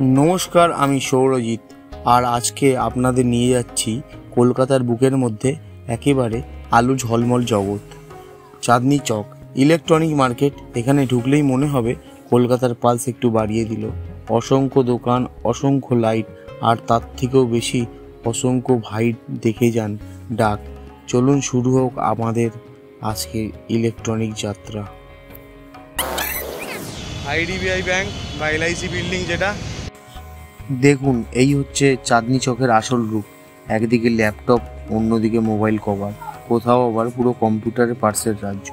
नमस्कार, आमी सौरजित और आज के आपनादेर निये जाচ্ছি कलकातार बुकेर मध्य एकेबारे आलू झलमल जगत चाँदनी चक इलेक्ट्रनिक मार्केट। एखाने ढुकलेई मने हबे कलकातार पाल्स एकटू बाड़िये दिल। असंख्य दोकान, असंख्य लाइट और तार थेकेও बेशी असंख्य भाई देखे जान डाक। चलुन शुरू होक आमादेर आजकेर इलेक्ट्रनिक यात्रा। आईडीबीआई बैंक বা एलआईसी बिल्डिंग जेटा देखुन এই হচ্ছে চাঁদনি চকের আসল রূপ। একদিকে ল্যাপটপ, অন্যদিকে মোবাইল কভার, কোথাও আবার পুরো কম্পিউটারের পার্টসের রাজ্য।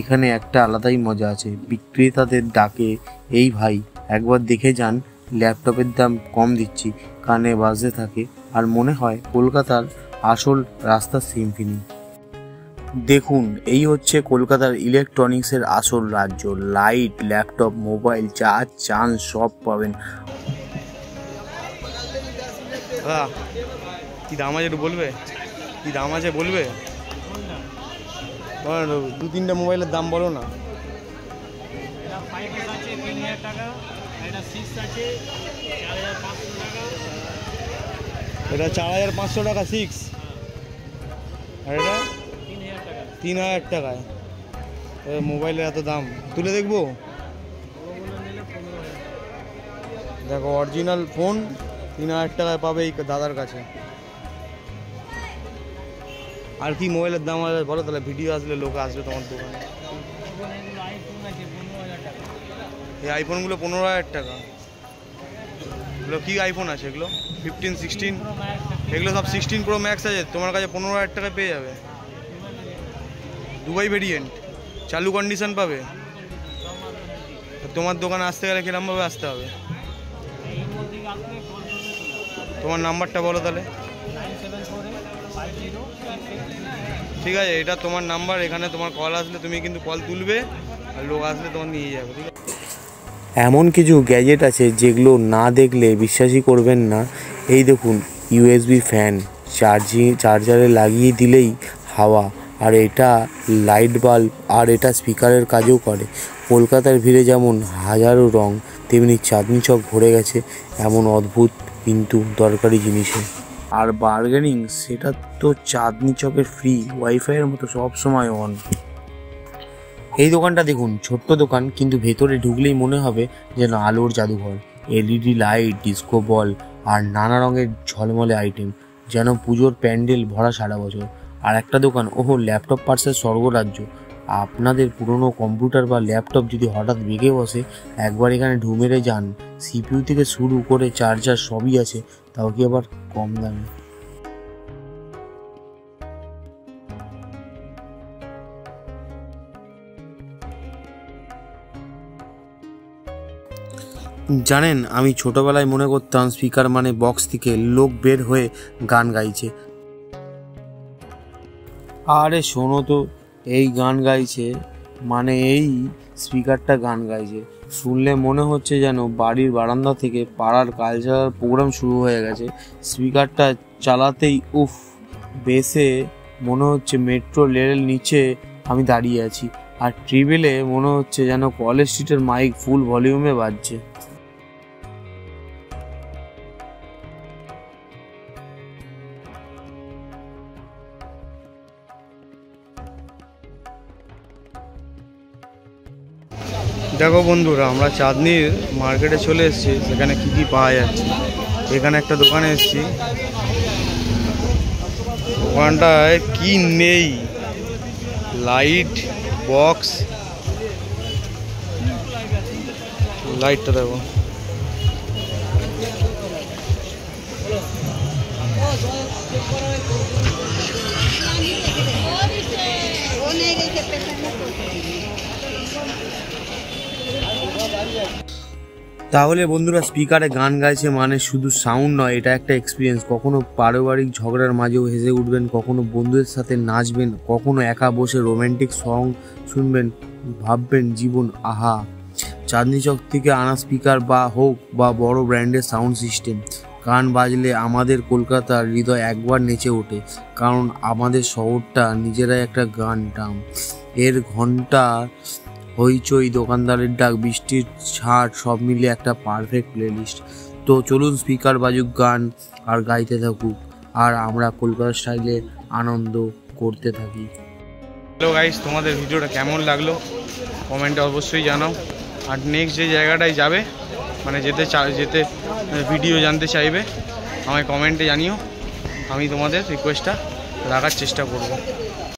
এখানে একটা আলাদাই মজা আছে। বিক্রেতাদের ডাকে, এই ভাই একবার দেখে যান, ল্যাপটপের দাম কম দিচ্ছি, কানে বাজতে থাকে আর মনে হয় কলকাতার আসল রাস্তার সিম্ফনি। দেখুন এই হচ্ছে কলকাতার ইলেকট্রনিক্সের আসল রাজ্য। লাইট, ল্যাপটপ, মোবাইল যা চান সব পাবেন। কি দাম আছে একটু বলবে? কি দাম আছে বলবে? দু তিনটা মোবাইলের দাম বলো না। এটা 4500 টাকা 6 আর এটা 3000 টাকায়। মোবাইলের এত দাম, তুলে দেখবো। দেখো অরিজিনাল ফোন 3000 টাকায় পাবে এই দাদার কাছে। আর কি মোবাইলের দাম আছে বলো, তাহলে ভিডিও আসলে লোক আসবে তোমার দোকানে। এই আইফোনগুলো 15000 টাকা। এগুলো কি আইফোন আছে? এগুলো 15, 16, এগুলো সব 16 প্রো ম্যাক্স আছে। তোমার কাছে 15000 টাকায় পেয়ে যাবে। দুবাই ভেরিয়েন্ট, চালু কন্ডিশন পাবে। তোমার দোকানে আসতে গেলে কিরমভাবে আসতে হবে? তোমার নাম্বারটা বলো তাহলে। ঠিক আছে, এটা তোমার নাম্বার। এখানে তোমার কল আসলে তুমি কিন্তু কল তুলবে, আর লোক আসলে তোমার নিয়ে যাবে। ঠিক আছে। এমন কিছু গ্যাজেট আছে যেগুলো না দেখলে বিশ্বাসই করবেন না। এই দেখুন ইউএসবি ফ্যান, চার্জারে লাগিয়ে দিলেই হাওয়া, আর এটা লাইট বাল্ব, আর এটা স্পিকারের কাজও করে। কলকাতার ভিড়ে যেমন হাজারো রং, তেমনি চাঁদনি চক ভরে গেছে এমন অদ্ভুত কিন্তু দরকারি জিনিসে। আর বার্গেনিং, সেটা তো চাঁদনি চকের ফ্রি ওয়াইফাইয়ের মতো সব সময় অন। এই দোকানটা দেখুন, ছোট্ট দোকান কিন্তু ভেতরে ঢুকলেই মনে হবে যেন আলোর জাদুঘর। এলইডি লাইট, ডিস্কো বল আর নানা রঙের ঝলমলে আইটেম, যেন পুজোর প্যান্ডেল ভরা সারা বছর। আর একটা দোকান, ওহো, ল্যাপটপ পার্টসের স্বর্গরাজ্য। আপনাদের পুরনো কম্পিউটার বা ল্যাপটপ যদি হঠাৎ বেঁকে বসে, একবার এখানে ঢু মেরে যান। সিপিইউ থেকে শুরু করে চার্জার সবই আছে, তাও কি আবার কম দামে। জানেন, আমি ছোটবেলায় মনে করতাম স্পিকার মানে বক্স থেকে লোক বের হয়ে গান গাইছে। আরে শোনো তো, এই গান গাইছে মানে এই স্পিকারটা গান গাইছে। শুনলে মনে হচ্ছে যেন বাড়ির বারান্দা থেকে পাড়ার কালচারাল প্রোগ্রাম শুরু হয়ে গেছে। স্পিকারটা চালাতেই উফ, বেসে মনে হচ্ছে মেট্রো রেলের নিচে আমি দাঁড়িয়ে আছি, আর ট্রিবেলে মনে হচ্ছে যেন কলেজ স্ট্রিটের মাইক ফুল ভলিউমে বাজছে। দেখো বন্ধুরা, আমরা চাঁদনির মার্কেটে চলে এসেছি। সেখানে কি কি পাওয়া যাচ্ছে। এখানে একটা দোকানে এসেছি, দোকানটায় কি নেই। লাইট, বক্স, লাইটটা দেখো। তাহলে বন্ধুরা, স্পিকারে গান গাইছে মানে শুধু সাউন্ড নয়, এটা একটা এক্সপিরিয়েন্স। কখনো পারিবারিক ঝগড়ার মাঝেও হেসে উঠবেন, কখনো বন্ধুদের সাথে নাচবেন, কখনো একা বসে রোম্যান্টিক সং শুনবেন, ভাববেন জীবন আহা। চাঁদনি চক থেকে আনা স্পিকার হোক বা বড় ব্র্যান্ডের সাউন্ড সিস্টেম, গান বাজলে আমাদের কলকাতার হৃদয় একবার নেচে ওঠে। কারণ আমাদের শহরটা নিজেরাই একটা গান টাম। এর ঘন্টা হইচই, দোকানদারের ডাক, বৃষ্টির ছাট সব মিলিয়ে একটা পারফেক্ট প্লেলিস্ট। তো চলুন স্পিকার বাজুক, গান আর গাইতে থাকুক, আর আমরা কলকাতা স্টাইলে আনন্দ করতে থাকি। হ্যালো গাইস, তোমাদের ভিডিওটা কেমন লাগলো কমেন্টে অবশ্যই জানাও। আর নেক্সট যে জায়গাটায় যাবে, মানে যেতে ভিডিও জানতে চাইবে, আমায় কমেন্টে জানিও। আমি তোমাদের রিকোয়েস্টটা রাখার চেষ্টা করব।